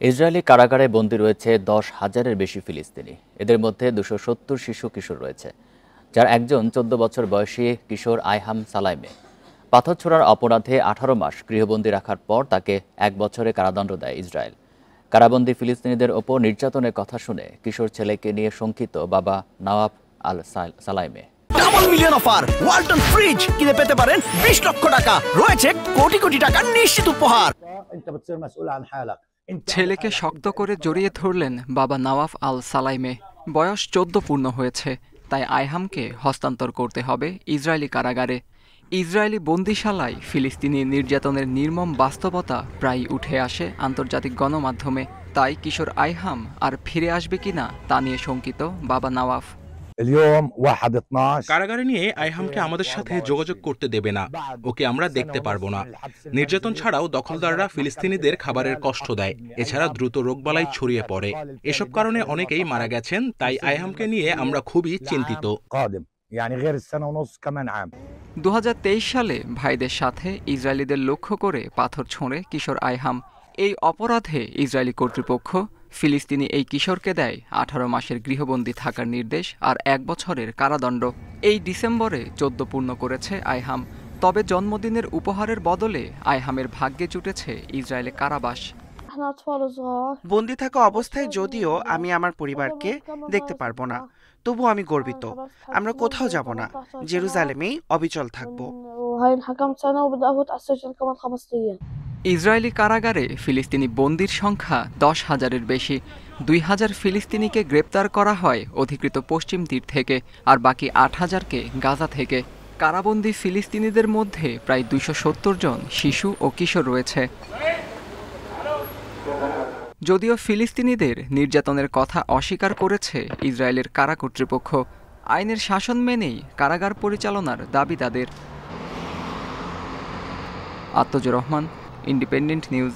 Israeli কারাগারে বন্দী রয়েছে ১০,০০০-এর বেশি ফিলিস্তিনি। এদের মধ্যে ২৭০ শিশু কিশোর রয়েছে, যার একজন ১৪ বছর বয়সী কিশোর আইহাম সালাইমে। পাথর ছোড়ার অপরাধে ১৮ মাস গৃহবন্দী রাখার পর তাকে ১ বছরের কারাদণ্ড দেয় ইসরায়েল। কারাবন্দী ফিলিস্তিনিদের ওপর নির্যাতনের কথা শুনে কিশোর ছেলেকে নিয়ে শঙ্কিত বাবা Nawaf Al Salaime. Double million offer Walton fridge কিনে পেতে পারেন ২০ লক্ষ টাকা, রয়েছে কোটি কোটি টাকার নিশ্চিত উপহার। ছেলেকে শক্ত করে জড়িয়ে ধরলেন বাবা নওয়াফ আল সালাইমে। বয়স ১৪ পূর্ণ হয়েছে, তাই আইহামকে হস্তান্তর করতে হবে ইসরায়েলি কারাগারে। ইসরায়েলি বন্দিশালায় ফিলিস্তিনি নির্যাতনের নির্মম বাস্তবতা প্রায়ই উঠে আসে আন্তর্জাতিক গণমাধ্যমে। তাই কিশোর আইহাম আর ফিরে আসবে কিনা তা নিয়ে শঙ্কিত বাবা নওয়াফ। কারাগারে নিয়ে আইহামকে আমাদের সাথে যোগাযোগ করতে দেবে না, ওকে আমরা দেখতে পারবো না। নির্যাতন ছাড়াও দখলদাররা ফিলিস্তিনিদের খাবারের কষ্ট দেয়, এছাড়া দ্রুত রোগবালাই ছড়িয়ে পড়ে। এসব কারণে অনেকেই মারা গেছেন, তাই আইহামকে নিয়ে আমরা খুবই চিন্তিত। ২০২৩ সালে ভাইদের সাথে ইসরায়েলিদের লক্ষ্য করে পাথর ছোঁড়ে কিশোর আইহাম। এই অপরাধে ইসরায়েলি কর্তৃপক্ষ ফিলিস্তিনি এই কিশোরকে দেয় ১৮ মাসের গৃহবন্দী থাকার নির্দেশ আর ১ বছরের কারাদণ্ড। এই ডিসেম্বরে ১৪ পূর্ণ করেছে আইহাম। তবে জন্মদিনের উপহারের বদলে আইহামের ভাগ্যে জুটেছে ইসরায়েলে কারাবাস। বন্দি থাকা অবস্থায় যদিও আমি আমার পরিবারকে দেখতে পারবো না, তবু আমি গর্বিত। আমরা কোথাও যাব না, জেরুজালেমেই অবিচল থাকব। ইসরায়েলি কারাগারে ফিলিস্তিনি বন্দির সংখ্যা ১০,০০০-এর বেশি। ২,০০০ ফিলিস্তিনিকে গ্রেপ্তার করা হয় অধিকৃত পশ্চিম তীর থেকে, আর বাকি ৮,০০০-কে গাজা থেকে। কারাবন্দী ফিলিস্তিনিদের মধ্যে প্রায় ২৭০ জন শিশু ও কিশোর রয়েছে। যদিও ফিলিস্তিনিদের নির্যাতনের কথা অস্বীকার করেছে ইসরায়েলের কারা কর্তৃপক্ষ, আইনের শাসন মেনেই কারাগার পরিচালনার দাবি তাদের। আত্মজুর রহমান, ইন্ডিপেন্ডেন্ট নিউজ।